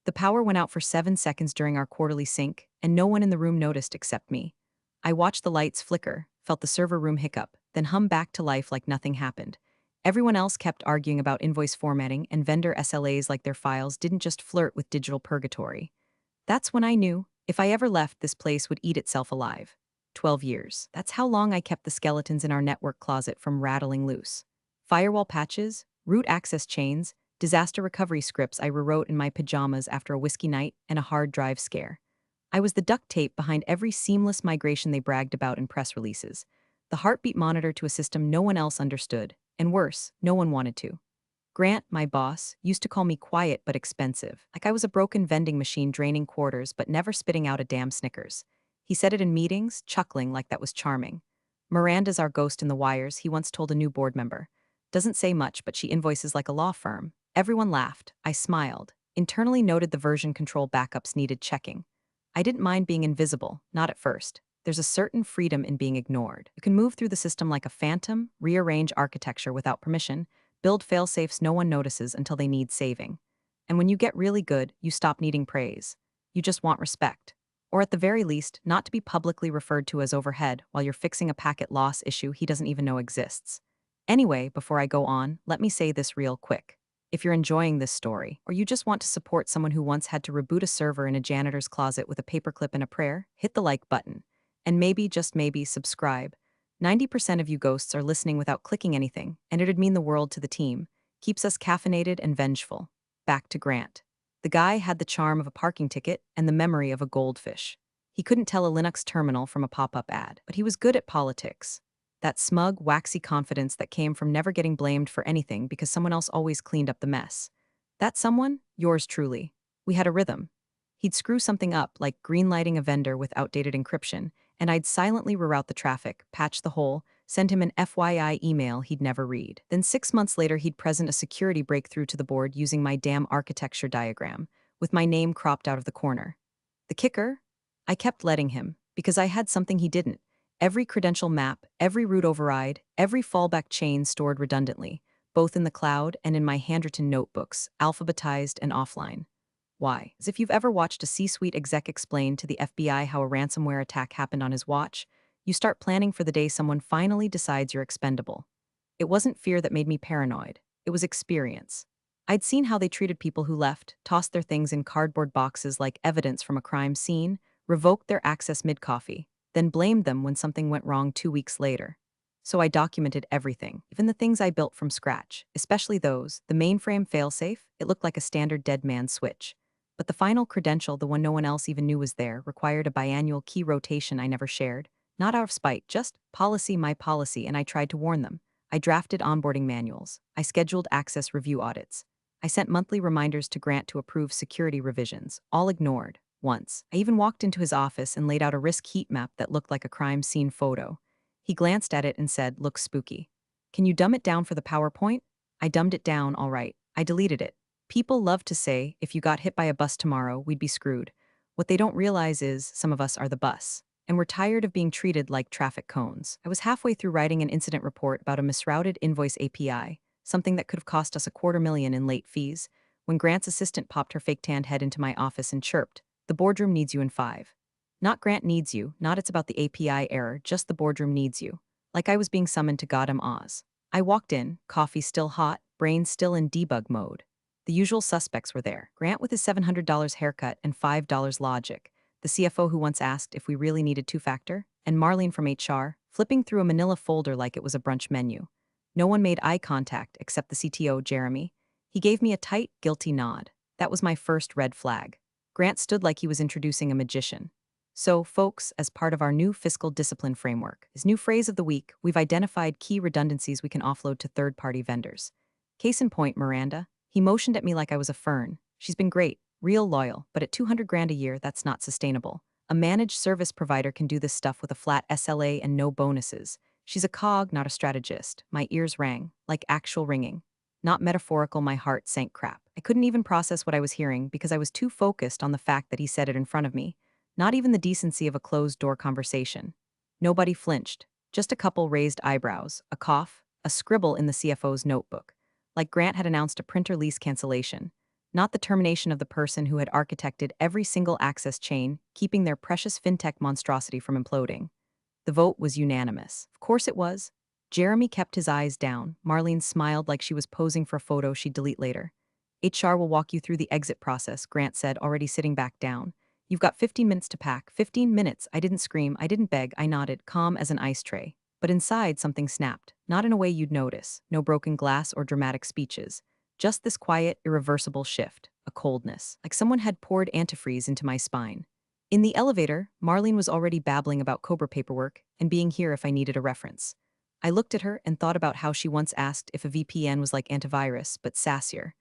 The power went out for 7 seconds during our quarterly sync, and no one in the room noticed except me. I watched the lights flicker, felt the server room hiccup, then hum back to life like nothing happened. Everyone else kept arguing about invoice formatting and vendor SLAs like their files didn't just flirt with digital purgatory. That's when I knew, if I ever left, this place would eat itself alive. 12 years. That's how long I kept the skeletons in our network closet from rattling loose. Firewall patches, root access chains, disaster recovery scripts I rewrote in my pajamas after a whiskey night, and a hard drive scare. I was the duct tape behind every seamless migration they bragged about in press releases. The heartbeat monitor to a system no one else understood, and worse, no one wanted to. Grant, my boss, used to call me quiet but expensive, like I was a broken vending machine draining quarters but never spitting out a damn Snickers. He said it in meetings, chuckling like that was charming. Miranda's our ghost in the wires, he once told a new board member. Doesn't say much, but she invoices like a law firm. Everyone laughed. I smiled. Internally noted the version control backups needed checking. I didn't mind being invisible, not at first. There's a certain freedom in being ignored. You can move through the system like a phantom, rearrange architecture without permission, build failsafes no one notices until they need saving. And when you get really good, you stop needing praise. You just want respect. Or at the very least, not to be publicly referred to as overhead while you're fixing a packet loss issue he doesn't even know exists. Anyway, before I go on, let me say this real quick. If you're enjoying this story, or you just want to support someone who once had to reboot a server in a janitor's closet with a paperclip and a prayer, hit the like button. And maybe, just maybe, subscribe. 90% of you ghosts are listening without clicking anything, and it'd mean the world to the team. Keeps us caffeinated and vengeful. Back to Grant. The guy had the charm of a parking ticket and the memory of a goldfish. He couldn't tell a Linux terminal from a pop-up ad, but he was good at politics. That smug, waxy confidence that came from never getting blamed for anything because someone else always cleaned up the mess. That someone? Yours truly. We had a rhythm. He'd screw something up, like greenlighting a vendor with outdated encryption, and I'd silently reroute the traffic, patch the hole, send him an FYI email he'd never read. Then 6 months later, he'd present a security breakthrough to the board using my damn architecture diagram, with my name cropped out of the corner. The kicker? I kept letting him, because I had something he didn't. Every credential map, every root override, every fallback chain stored redundantly, both in the cloud and in my handwritten notebooks, alphabetized and offline. Why? As if you've ever watched a C-suite exec explain to the FBI how a ransomware attack happened on his watch, you start planning for the day someone finally decides you're expendable. It wasn't fear that made me paranoid. It was experience. I'd seen how they treated people who left, tossed their things in cardboard boxes like evidence from a crime scene, revoked their access mid-coffee, then blamed them when something went wrong 2 weeks later. So I documented everything, even the things I built from scratch, especially those, the mainframe failsafe, it looked like a standard dead man switch. But the final credential, the one no one else even knew was there, required a biannual key rotation I never shared. Not out of spite, just policy my policy, and I tried to warn them. I drafted onboarding manuals. I scheduled access review audits. I sent monthly reminders to Grant to approve security revisions, all ignored. Once, I even walked into his office and laid out a risk heat map that looked like a crime scene photo. He glanced at it and said, "Looks spooky. Can you dumb it down for the PowerPoint?" I dumbed it down, all right. I deleted it. People love to say, if you got hit by a bus tomorrow, we'd be screwed. What they don't realize is, some of us are the bus. And we're tired of being treated like traffic cones. I was halfway through writing an incident report about a misrouted invoice API, something that could have cost us $250,000 in late fees, when Grant's assistant popped her fake tanned head into my office and chirped, "The boardroom needs you in 5. Not Grant needs you, not it's about the API error, just the boardroom needs you. Like I was being summoned to Gotham Oz. I walked in, coffee still hot, brain still in debug mode. The usual suspects were there. Grant with his $700 haircut and $5 logic, the CFO who once asked if we really needed two-factor, and Marlene from HR, flipping through a manila folder like it was a brunch menu. No one made eye contact except the CTO, Jeremy. He gave me a tight, guilty nod. That was my first red flag. Grant stood like he was introducing a magician. So, folks, as part of our new fiscal discipline framework, his new phrase of the week, we've identified key redundancies we can offload to third-party vendors. Case in point, Miranda. He motioned at me like I was a fern. She's been great, real loyal, but at 200 grand a year, that's not sustainable. A managed service provider can do this stuff with a flat SLA and no bonuses. She's a cog, not a strategist. My ears rang, like actual ringing. Not metaphorical, my heart sank crap. I couldn't even process what I was hearing because I was too focused on the fact that he said it in front of me. Not even the decency of a closed-door conversation. Nobody flinched. Just a couple raised eyebrows, a cough, a scribble in the CFO's notebook. Like Grant had announced a printer lease cancellation. not the termination of the person who had architected every single access chain, keeping their precious fintech monstrosity from imploding. The vote was unanimous. Of course it was. Jeremy kept his eyes down. Marlene smiled like she was posing for a photo she'd delete later. HR will walk you through the exit process, Grant said, already sitting back down. You've got 15 minutes to pack. 15 minutes. I didn't scream, I didn't beg, I nodded, calm as an ice tray. But inside, something snapped. Not in a way you'd notice. No broken glass or dramatic speeches. Just this quiet, irreversible shift. A coldness. Like someone had poured antifreeze into my spine. In the elevator, Marlene was already babbling about Cobra paperwork and being here if I needed a reference. I looked at her and thought about how she once asked if a VPN was like antivirus, but sassier.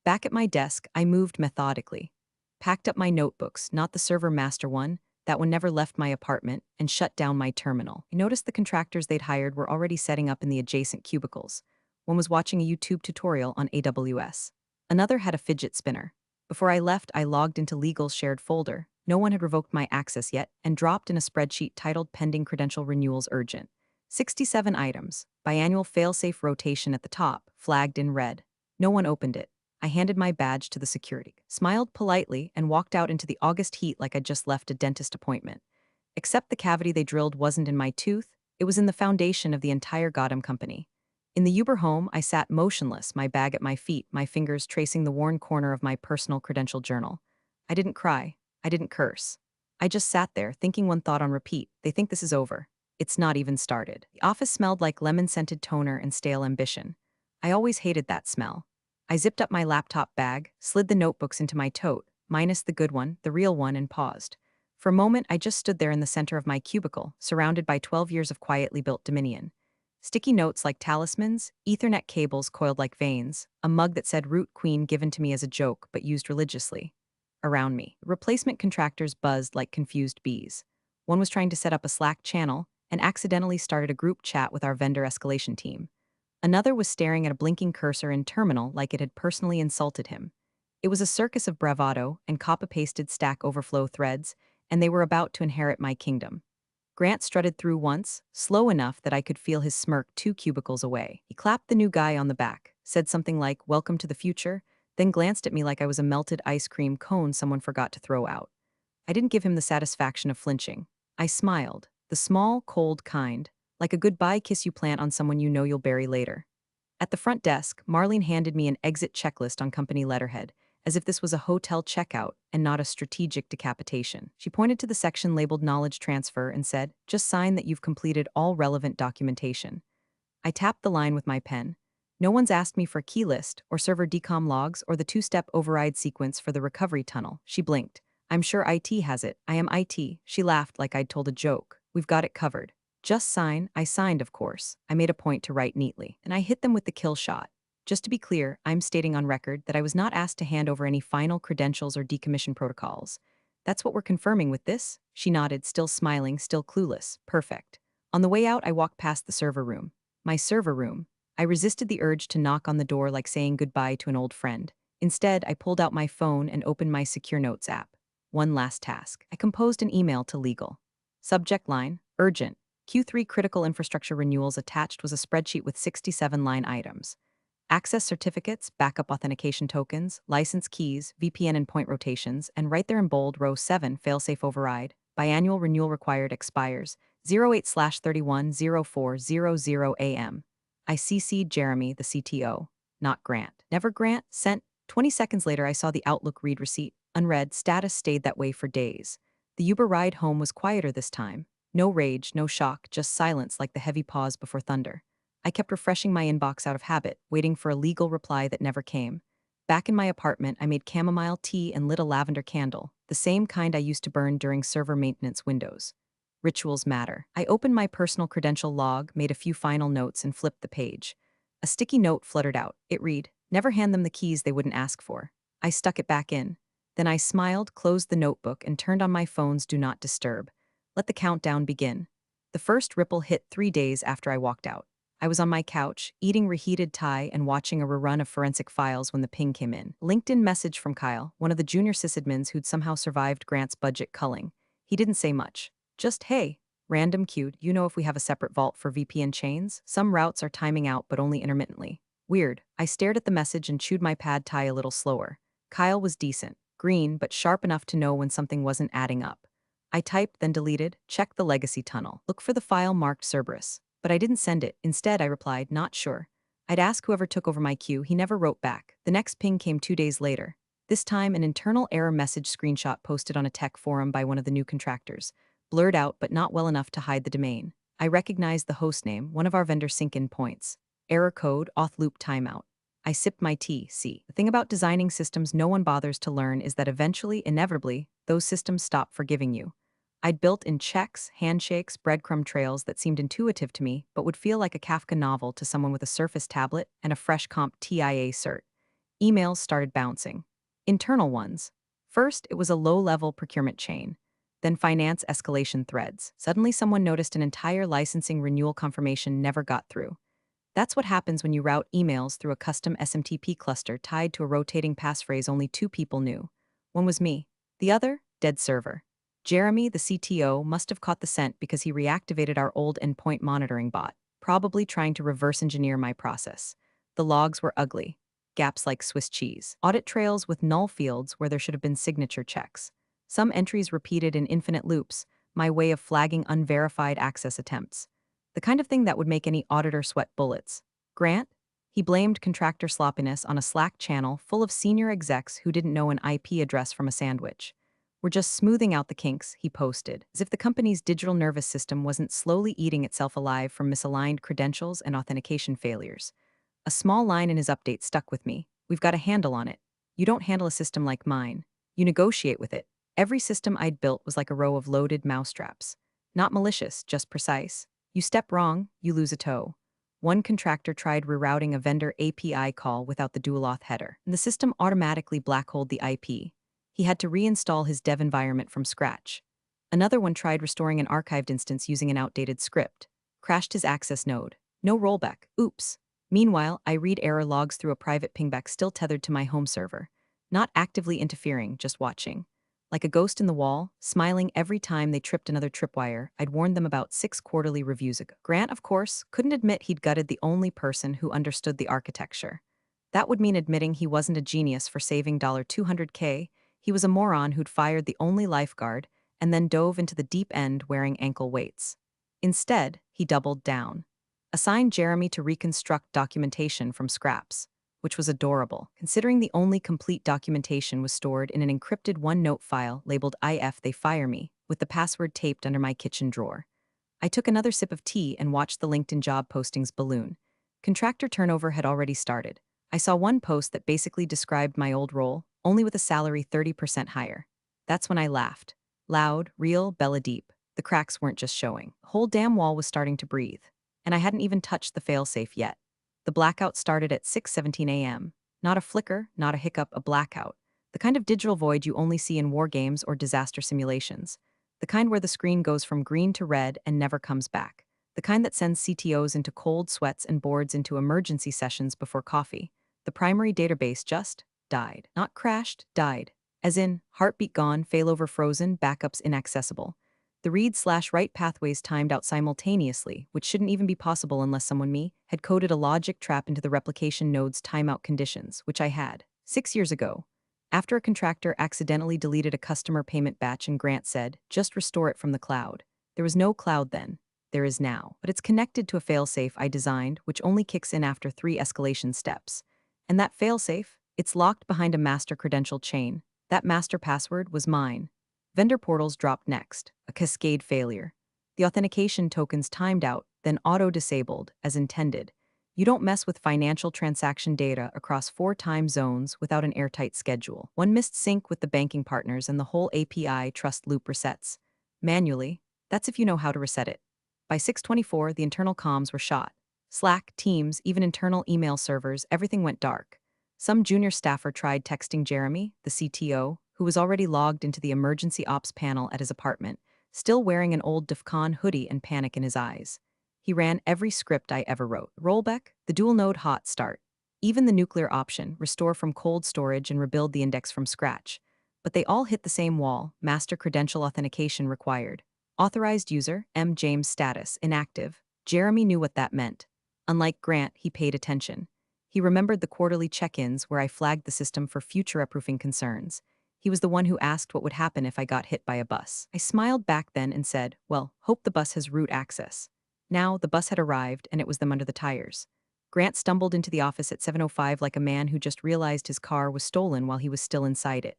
Back at my desk, I moved methodically. Packed up my notebooks, not the server master one, that one never left my apartment, and shut down my terminal. I noticed the contractors they'd hired were already setting up in the adjacent cubicles. One was watching a YouTube tutorial on AWS. Another had a fidget spinner. Before I left, I logged into legal's shared folder. No one had revoked my access yet, and dropped in a spreadsheet titled Pending Credential Renewals Urgent. 67 items, biannual failsafe rotation at the top, flagged in red. No one opened it. I handed my badge to the security, smiled politely, and walked out into the August heat like I'd just left a dentist appointment. Except the cavity they drilled wasn't in my tooth, it was in the foundation of the entire goddamn company. In the Uber home, I sat motionless, my bag at my feet, my fingers tracing the worn corner of my personal credential journal. I didn't cry. I didn't curse. I just sat there, thinking one thought on repeat. They think this is over. It's not even started. The office smelled like lemon-scented toner and stale ambition. I always hated that smell. I zipped up my laptop bag, slid the notebooks into my tote, minus the good one, the real one, and paused. For a moment, I just stood there in the center of my cubicle, surrounded by 12 years of quietly built dominion. Sticky notes like talismans, Ethernet cables coiled like veins, a mug that said Root Queen given to me as a joke but used religiously. Around me, replacement contractors buzzed like confused bees. One was trying to set up a Slack channel and accidentally started a group chat with our vendor escalation team. Another was staring at a blinking cursor in terminal like it had personally insulted him. It was a circus of bravado and copy-pasted Stack Overflow threads, and they were about to inherit my kingdom. Grant strutted through once, slow enough that I could feel his smirk 2 cubicles away. He clapped the new guy on the back, said something like, "Welcome to the future," then glanced at me like I was a melted ice cream cone someone forgot to throw out. I didn't give him the satisfaction of flinching. I smiled, the small, cold kind, like a goodbye kiss you plant on someone you know you'll bury later. At the front desk, Marlene handed me an exit checklist on company letterhead, as if this was a hotel checkout and not a strategic decapitation. She pointed to the section labeled Knowledge Transfer and said, "Just sign that you've completed all relevant documentation." I tapped the line with my pen. No one's asked me for a key list, or server decom logs, or the 2-step override sequence for the recovery tunnel. She blinked. "I'm sure IT has it. I am IT." She laughed like I'd told a joke. "We've got it covered." "Just sign." I signed, of course. I made a point to write neatly, and I hit them with the kill shot. Just to be clear, I'm stating on record that I was not asked to hand over any final credentials or decommission protocols. "That's what we're confirming with this?" She nodded, still smiling, still clueless. "Perfect." On the way out, I walked past the server room. My server room. I resisted the urge to knock on the door like saying goodbye to an old friend. Instead, I pulled out my phone and opened my Secure Notes app. One last task. I composed an email to legal. Subject line, urgent. Q3 critical infrastructure renewals. Attached was a spreadsheet with 67 line items. Access certificates, backup authentication tokens, license keys, VPN and point rotations, and right there in bold, row 7, failsafe override. Biannual renewal required expires 08/31/0400 AM. I CC'd Jeremy, the CTO, not Grant. Never Grant, sent. 20 seconds later, I saw the Outlook read receipt. Unread, status stayed that way for days. The Uber ride home was quieter this time. No rage, no shock, just silence like the heavy pause before thunder. I kept refreshing my inbox out of habit, waiting for a legal reply that never came. Back in my apartment, I made chamomile tea and lit a lavender candle, the same kind I used to burn during server maintenance windows. Rituals matter. I opened my personal credential log, made a few final notes, and flipped the page. A sticky note fluttered out. It read, "Never hand them the keys they wouldn't ask for." I stuck it back in. Then I smiled, closed the notebook, and turned on my phone's Do Not Disturb. Let the countdown begin. The first ripple hit 3 days after I walked out. I was on my couch, eating reheated Thai and watching a rerun of forensic files when the ping came in. LinkedIn message from Kyle, one of the junior sysadmins who'd somehow survived Grant's budget culling. He didn't say much. Just, "Hey, random queued, you know if we have a separate vault for VPN chains? Some routes are timing out but only intermittently." Weird. I stared at the message and chewed my pad Thai a little slower. Kyle was decent, green, but sharp enough to know when something wasn't adding up. I typed, then deleted, checked the legacy tunnel, look for the file marked Cerberus. But I didn't send it. Instead, I replied, not sure. I'd ask whoever took over my queue. He never wrote back. The next ping came 2 days later. This time, an internal error message screenshot posted on a tech forum by one of the new contractors. Blurred out, but not well enough to hide the domain. I recognized the hostname, one of our vendor sync-in points. Error code, auth loop timeout. I sipped my tea. See, the thing about designing systems no one bothers to learn is that eventually, inevitably, those systems stop forgiving you. I'd built in checks, handshakes, breadcrumb trails that seemed intuitive to me, but would feel like a Kafka novel to someone with a Surface tablet and a fresh comp TIA cert. Emails started bouncing. Internal ones. First, it was a low-level procurement chain. Then finance escalation threads. Suddenly someone noticed an entire licensing renewal confirmation never got through. That's what happens when you route emails through a custom SMTP cluster tied to a rotating passphrase only 2 people knew. One was me. The other, dead server. Jeremy, the CTO, must have caught the scent because he reactivated our old endpoint monitoring bot, probably trying to reverse engineer my process. The logs were ugly. Gaps like Swiss cheese. Audit trails with null fields where there should have been signature checks. Some entries repeated in infinite loops, my way of flagging unverified access attempts. The kind of thing that would make any auditor sweat bullets. Grant? He blamed contractor sloppiness on a Slack channel full of senior execs who didn't know an IP address from a sandwich. We're just smoothing out the kinks, he posted, as if the company's digital nervous system wasn't slowly eating itself alive from misaligned credentials and authentication failures. A small line in his update stuck with me. We've got a handle on it. You don't handle a system like mine. You negotiate with it. Every system I'd built was like a row of loaded mousetraps. Not malicious, just precise. You step wrong, you lose a toe. One contractor tried rerouting a vendor API call without the dual auth header, and the system automatically blackholed the IP. He had to reinstall his dev environment from scratch. Another one tried restoring an archived instance using an outdated script. Crashed his access node. No rollback. Oops. Meanwhile, I read error logs through a private pingback still tethered to my home server. Not actively interfering, just watching. Like a ghost in the wall, smiling every time they tripped another tripwire I'd warned them about 6 quarterly reviews ago. Grant, of course, couldn't admit he'd gutted the only person who understood the architecture. That would mean admitting he wasn't a genius for saving $200K. He was a moron who'd fired the only lifeguard and then dove into the deep end wearing ankle weights. Instead, he doubled down. Assigned Jeremy to reconstruct documentation from scraps, which was adorable, considering the only complete documentation was stored in an encrypted OneNote file labeled "if they fire me," with the password taped under my kitchen drawer. I took another sip of tea and watched the LinkedIn job postings balloon. Contractor turnover had already started. I saw one post that basically described my old role, only with a salary 30% higher. That's when I laughed. Loud, real, Bella deep. The cracks weren't just showing. The whole damn wall was starting to breathe. And I hadn't even touched the failsafe yet. The blackout started at 6:17 a.m. Not a flicker, not a hiccup, a blackout. The kind of digital void you only see in war games or disaster simulations. The kind where the screen goes from green to red and never comes back. The kind that sends CTOs into cold sweats and boards into emergency sessions before coffee. The primary database just died. Not crashed, died. As in, heartbeat gone, failover frozen, backups inaccessible. The read/write pathways timed out simultaneously, which shouldn't even be possible unless someone had coded a logic trap into the replication node's timeout conditions, which I had 6 years ago. After a contractor accidentally deleted a customer payment batch and Grant said, just restore it from the cloud. There was no cloud then. There is now. But it's connected to a failsafe I designed, which only kicks in after 3 escalation steps. And that failsafe, it's locked behind a master credential chain. That master password was mine. Vendor portals dropped next, a cascade failure. The authentication tokens timed out, then auto-disabled, as intended. You don't mess with financial transaction data across 4 time zones without an airtight schedule. One missed sync with the banking partners and the whole API trust loop resets. Manually, that's if you know how to reset it. By 6:24, the internal comms were shot. Slack, Teams, even internal email servers, everything went dark. Some junior staffer tried texting Jeremy, the CTO, who was already logged into the emergency ops panel at his apartment, still wearing an old DEFCON hoodie and panic in his eyes. He ran every script I ever wrote. Rollback, the dual-node hot start. Even the nuclear option, restore from cold storage and rebuild the index from scratch. But they all hit the same wall, master credential authentication required. Authorized user, M. James status, inactive. Jeremy knew what that meant. Unlike Grant, he paid attention. He remembered the quarterly check-ins where I flagged the system for future-proofing concerns. He was the one who asked what would happen if I got hit by a bus. I smiled back then and said, well, hope the bus has root access. Now, the bus had arrived, and it was them under the tires. Grant stumbled into the office at 7:05 like a man who just realized his car was stolen while he was still inside it.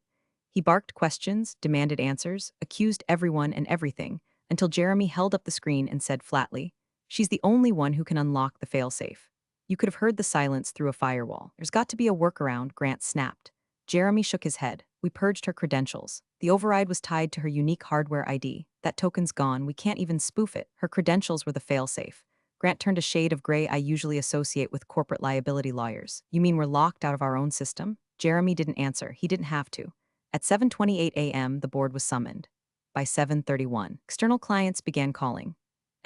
He barked questions, demanded answers, accused everyone and everything, until Jeremy held up the screen and said flatly, she's the only one who can unlock the failsafe. You could have heard the silence through a firewall. There's got to be a workaround, Grant snapped. Jeremy shook his head. We purged her credentials. The override was tied to her unique hardware ID. That token's gone. We can't even spoof it. Her credentials were the failsafe. Grant turned a shade of gray I usually associate with corporate liability lawyers. You mean we're locked out of our own system? Jeremy didn't answer. He didn't have to. At 7:28 a.m., the board was summoned. By 7:31, external clients began calling.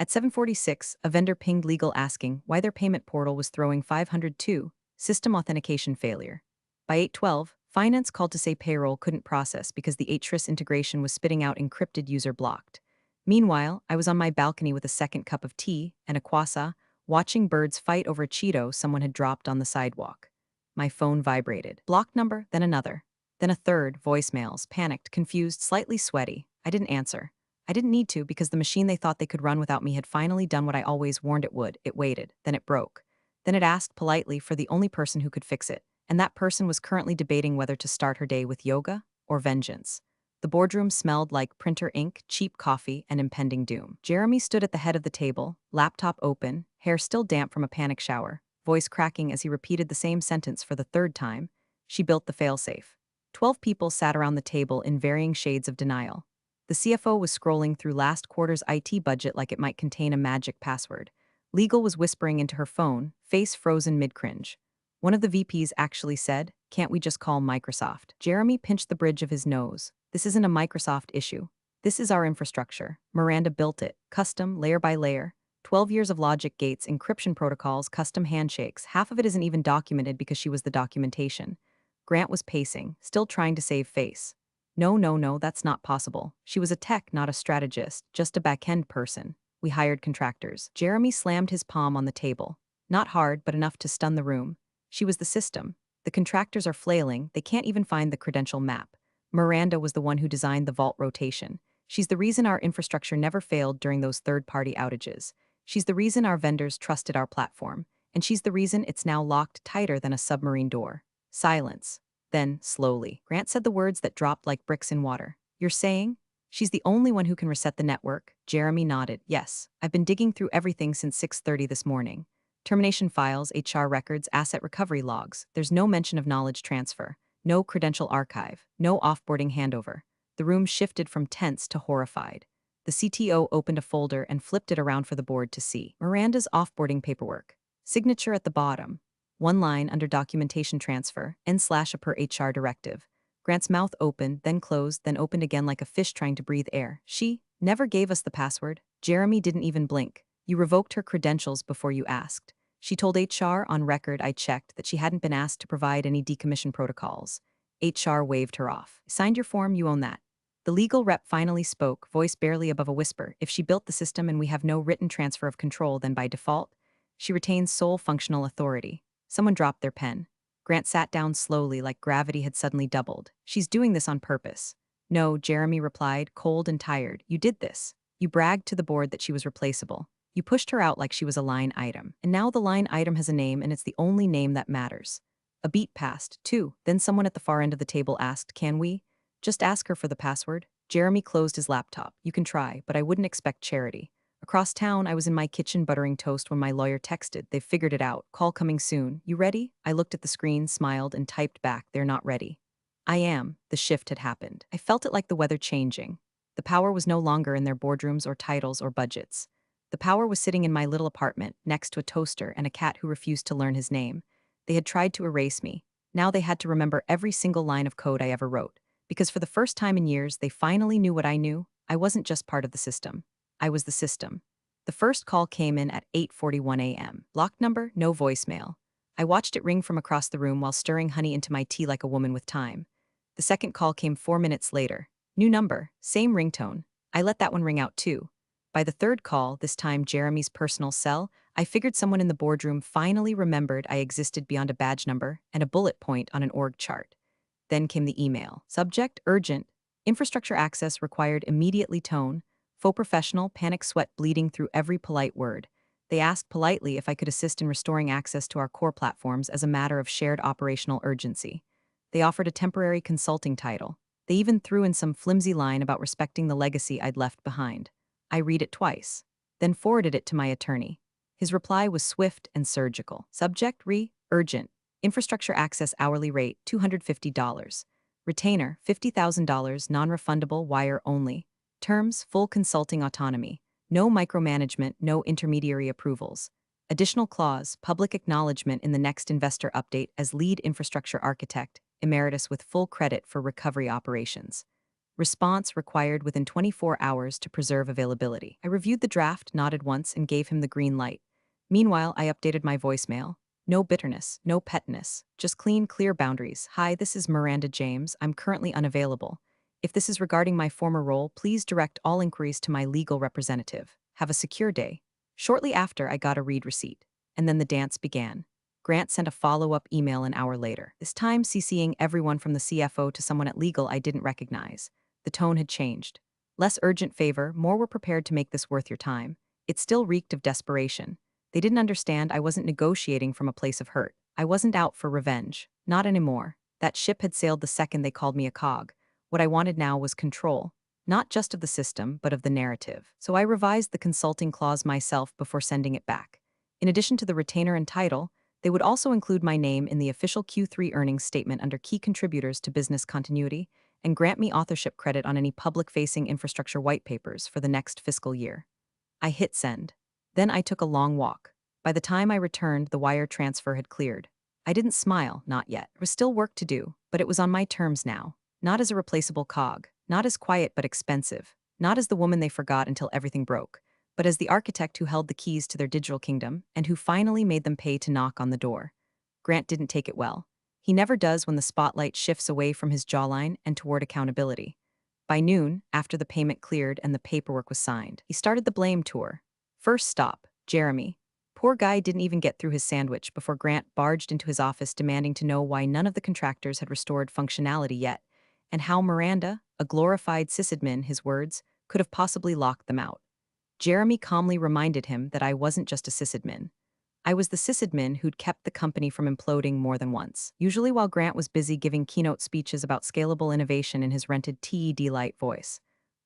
At 7:46, a vendor pinged legal asking why their payment portal was throwing 502, system authentication failure. By 8:12, finance called to say payroll couldn't process because the Atris integration was spitting out encrypted user blocked. Meanwhile, I was on my balcony with a second cup of tea and a croissant, watching birds fight over a Cheeto someone had dropped on the sidewalk. My phone vibrated. Block number, then another. Then a third, voicemails, panicked, confused, slightly sweaty. I didn't answer. I didn't need to because the machine they thought they could run without me had finally done what I always warned it would. It waited. Then it broke. Then it asked politely for the only person who could fix it. And that person was currently debating whether to start her day with yoga or vengeance. The boardroom smelled like printer ink, cheap coffee, and impending doom. Jeremy stood at the head of the table, laptop open, hair still damp from a panic shower, voice cracking as he repeated the same sentence for the third time. She built the failsafe. 12 people sat around the table in varying shades of denial. The CFO was scrolling through last quarter's IT budget like it might contain a magic password. Legal was whispering into her phone, face frozen mid-cringe. One of the VPs actually said, "Can't we just call Microsoft?" Jeremy pinched the bridge of his nose. This isn't a Microsoft issue. This is our infrastructure. Miranda built it, custom, layer by layer. 12 years of logic gates, encryption protocols, custom handshakes. Half of it isn't even documented because she was the documentation. Grant was pacing, still trying to save face. No, no, no, that's not possible. She was a tech, not a strategist, just a back-end person. We hired contractors. Jeremy slammed his palm on the table. Not hard, but enough to stun the room. She was the system. The contractors are flailing, they can't even find the credential map. Miranda was the one who designed the vault rotation. She's the reason our infrastructure never failed during those third-party outages. She's the reason our vendors trusted our platform. And she's the reason it's now locked tighter than a submarine door. Silence. Then, slowly, Grant said the words that dropped like bricks in water. You're saying? She's the only one who can reset the network. Jeremy nodded. Yes, I've been digging through everything since 6:30 this morning. Termination files, HR records, asset recovery logs. There's no mention of knowledge transfer. No credential archive. No offboarding handover. The room shifted from tense to horrified. The CTO opened a folder and flipped it around for the board to see. Miranda's offboarding paperwork. Signature at the bottom. One line under documentation transfer, n/a per HR directive. Grant's mouth opened, then closed, then opened again like a fish trying to breathe air. She never gave us the password. Jeremy didn't even blink. You revoked her credentials before you asked. She told HR on record I checked that she hadn't been asked to provide any decommission protocols. HR waved her off. Signed your form, you own that. The legal rep finally spoke, voice barely above a whisper. If she built the system and we have no written transfer of control, then by default, she retains sole functional authority. Someone dropped their pen. Grant sat down slowly like gravity had suddenly doubled. She's doing this on purpose. No, Jeremy replied, cold and tired. You did this. You bragged to the board that she was replaceable. You pushed her out like she was a line item. And now the line item has a name and it's the only name that matters. A beat passed, too. Then someone at the far end of the table asked, can we? Just ask her for the password. Jeremy closed his laptop. You can try, but I wouldn't expect charity. Across town, I was in my kitchen buttering toast when my lawyer texted. They've figured it out. Call coming soon. You ready? I looked at the screen, smiled, and typed back, they're not ready. I am. The shift had happened. I felt it like the weather changing. The power was no longer in their boardrooms or titles or budgets. The power was sitting in my little apartment, next to a toaster and a cat who refused to learn his name. They had tried to erase me. Now they had to remember every single line of code I ever wrote. Because for the first time in years, they finally knew what I knew. I wasn't just part of the system. I was the system. The first call came in at 8:41 a.m. Blocked number, no voicemail. I watched it ring from across the room while stirring honey into my tea like a woman with time. The second call came 4 minutes later. New number, same ringtone. I let that one ring out too. By the third call, this time Jeremy's personal cell, I figured someone in the boardroom finally remembered I existed beyond a badge number and a bullet point on an org chart. Then came the email. Subject, urgent. Infrastructure access required immediately tone. Faux professional, panic sweat bleeding through every polite word. They asked politely if I could assist in restoring access to our core platforms as a matter of shared operational urgency. They offered a temporary consulting title. They even threw in some flimsy line about respecting the legacy I'd left behind. I read it twice, then forwarded it to my attorney. His reply was swift and surgical. Subject, urgent. Infrastructure access hourly rate, $250. Retainer, $50,000 non-refundable wire only. Terms, full consulting autonomy. No micromanagement, no intermediary approvals. Additional clause, public acknowledgement in the next investor update as lead infrastructure architect, emeritus with full credit for recovery operations. Response required within 24 hours to preserve availability. I reviewed the draft, nodded once, and gave him the green light. Meanwhile, I updated my voicemail. No bitterness, no petness, just clean, clear boundaries. Hi, this is Miranda James. I'm currently unavailable. If this is regarding my former role, please direct all inquiries to my legal representative. Have a secure day. Shortly after, I got a read receipt. And then the dance began. Grant sent a follow-up email an hour later, this time CCing everyone from the CFO to someone at legal I didn't recognize. The tone had changed. Less urgent favor, more were prepared to make this worth your time. It still reeked of desperation. They didn't understand I wasn't negotiating from a place of hurt. I wasn't out for revenge. Not anymore. That ship had sailed the second they called me a cog. What I wanted now was control. Not just of the system, but of the narrative. So I revised the consulting clause myself before sending it back. In addition to the retainer and title, they would also include my name in the official Q3 earnings statement under key contributors to business continuity and grant me authorship credit on any public-facing infrastructure white papers for the next fiscal year. I hit send. Then I took a long walk. By the time I returned, the wire transfer had cleared. I didn't smile, not yet. There was still work to do, but it was on my terms now. Not as a replaceable cog, not as quiet but expensive, not as the woman they forgot until everything broke, but as the architect who held the keys to their digital kingdom and who finally made them pay to knock on the door. Grant didn't take it well. He never does when the spotlight shifts away from his jawline and toward accountability. By noon, after the payment cleared and the paperwork was signed, he started the blame tour. First stop, Jeremy. Poor guy didn't even get through his sandwich before Grant barged into his office demanding to know why none of the contractors had restored functionality yet, and how Miranda, a glorified sysadmin, his words, could have possibly locked them out. Jeremy calmly reminded him that I wasn't just a sysadmin. I was the sysadmin who'd kept the company from imploding more than once, usually while Grant was busy giving keynote speeches about scalable innovation in his rented TED Light voice.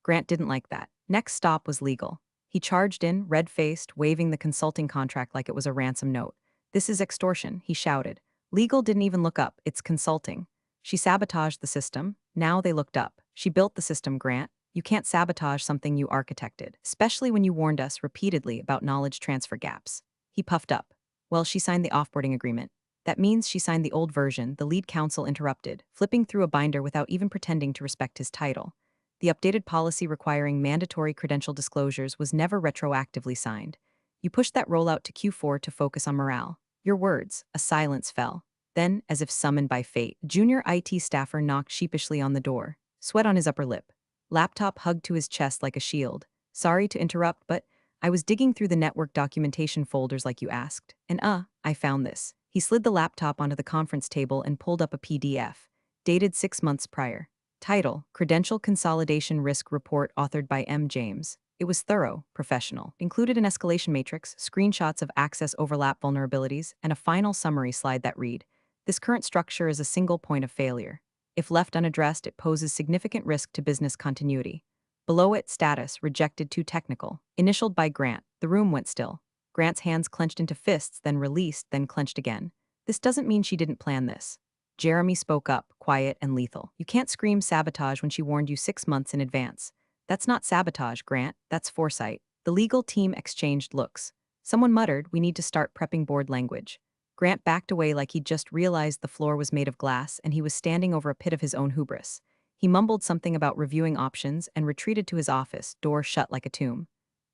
Grant didn't like that. Next stop was legal. He charged in, red-faced, waving the consulting contract like it was a ransom note. "This is extortion," he shouted. Legal didn't even look up, it's consulting. She sabotaged the system. Now they looked up. She built the system, Grant. You can't sabotage something you architected, especially when you warned us repeatedly about knowledge transfer gaps. He puffed up. Well, she signed the offboarding agreement. That means she signed the old version, the lead counsel interrupted, flipping through a binder without even pretending to respect his title. The updated policy requiring mandatory credential disclosures was never retroactively signed. You pushed that rollout to Q4 to focus on morale. Your words, a silence fell. Then, as if summoned by fate, a junior IT staffer knocked sheepishly on the door, sweat on his upper lip. Laptop hugged to his chest like a shield. Sorry to interrupt, but I was digging through the network documentation folders like you asked, and I found this. He slid the laptop onto the conference table and pulled up a PDF, dated 6 months prior. Title, Credential Consolidation Risk Report authored by M. James. It was thorough, professional, included an escalation matrix, screenshots of access overlap vulnerabilities, and a final summary slide that read, "This current structure is a single point of failure. If left unaddressed, it poses significant risk to business continuity." Below it, status, rejected too technical. Initialed by Grant. The room went still. Grant's hands clenched into fists, then released, then clenched again. This doesn't mean she didn't plan this. Jeremy spoke up, quiet and lethal. You can't scream sabotage when she warned you 6 months in advance. That's not sabotage, Grant. That's foresight. The legal team exchanged looks. Someone muttered, "We need to start prepping board language." Grant backed away like he'd just realized the floor was made of glass and he was standing over a pit of his own hubris. He mumbled something about reviewing options and retreated to his office, door shut like a tomb.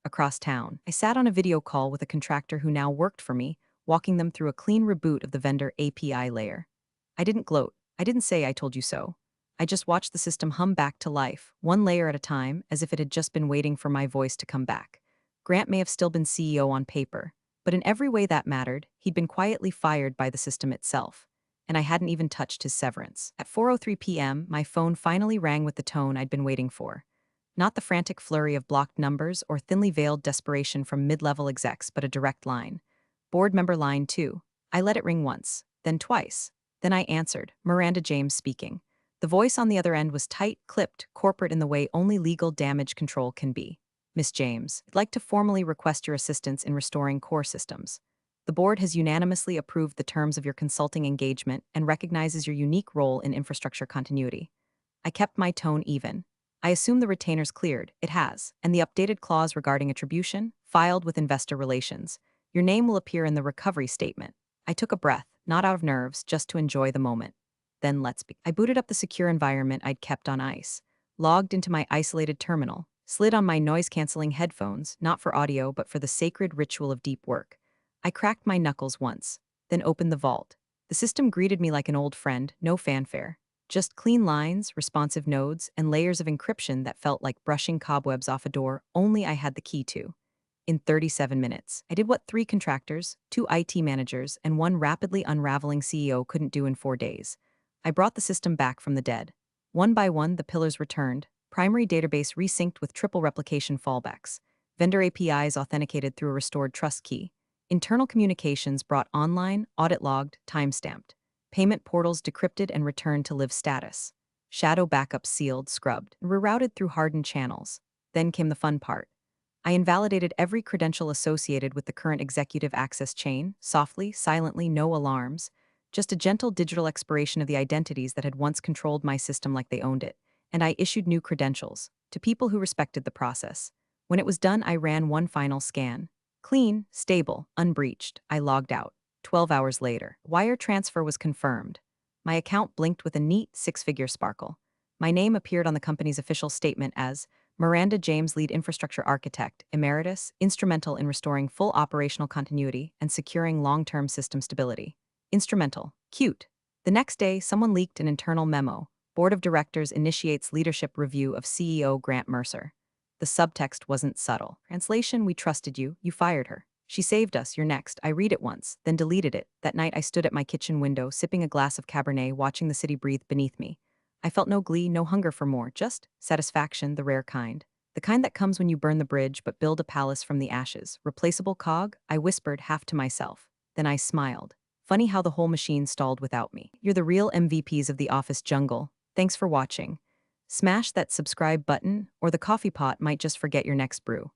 Across town, I sat on a video call with a contractor who now worked for me, walking them through a clean reboot of the vendor API layer. I didn't gloat. I didn't say I told you so. I just watched the system hum back to life, one layer at a time, as if it had just been waiting for my voice to come back. Grant may have still been CEO on paper, but in every way that mattered, he'd been quietly fired by the system itself. And I hadn't even touched his severance. At 4:03 p.m., my phone finally rang with the tone I'd been waiting for. Not the frantic flurry of blocked numbers or thinly veiled desperation from mid-level execs, but a direct line. Board member line 2. I let it ring once, then twice. Then I answered, Miranda James speaking. The voice on the other end was tight, clipped, corporate in the way only legal damage control can be. Miss James, I'd like to formally request your assistance in restoring core systems. The board has unanimously approved the terms of your consulting engagement and recognizes your unique role in infrastructure continuity. I kept my tone even. I assume the retainer's cleared. It has, and the updated clause regarding attribution, filed with investor relations. Your name will appear in the recovery statement. I took a breath, not out of nerves, just to enjoy the moment. Then let's begin. I booted up the secure environment I'd kept on ice, logged into my isolated terminal, slid on my noise-canceling headphones, not for audio but for the sacred ritual of deep work. I cracked my knuckles once, then opened the vault. The system greeted me like an old friend, no fanfare. Just clean lines, responsive nodes, and layers of encryption that felt like brushing cobwebs off a door only I had the key to. In 37 minutes, I did what 3 contractors, 2 IT managers, and 1 rapidly unraveling CEO couldn't do in 4 days. I brought the system back from the dead. One by one, the pillars returned, primary database resynced with triple replication fallbacks, vendor APIs authenticated through a restored trust key, internal communications brought online, audit logged, timestamped, payment portals decrypted and returned to live status, shadow backups sealed, scrubbed, and rerouted through hardened channels. Then came the fun part. I invalidated every credential associated with the current executive access chain, softly, silently, no alarms, just a gentle digital expiration of the identities that had once controlled my system like they owned it, and I issued new credentials, to people who respected the process. When it was done, I ran one final scan. Clean, stable, unbreached. I logged out. 12 hours later, wire transfer was confirmed. My account blinked with a neat 6-figure sparkle. My name appeared on the company's official statement as Miranda James, Lead Infrastructure Architect, Emeritus, instrumental in restoring full operational continuity and securing long-term system stability. Instrumental. Cute. The next day, someone leaked an internal memo. Board of Directors initiates leadership review of CEO Grant Mercer. The subtext wasn't subtle. Translation, we trusted you, you fired her. She saved us, you're next. I read it once, then deleted it. That night I stood at my kitchen window, sipping a glass of Cabernet, watching the city breathe beneath me. I felt no glee, no hunger for more, just satisfaction, the rare kind. The kind that comes when you burn the bridge but build a palace from the ashes. Replaceable Cog? I whispered, half to myself. Then I smiled. Funny how the whole machine stalled without me. You're the real MVPs of the office jungle. Thanks for watching. Smash that subscribe button, or the coffee pot might just forget your next brew.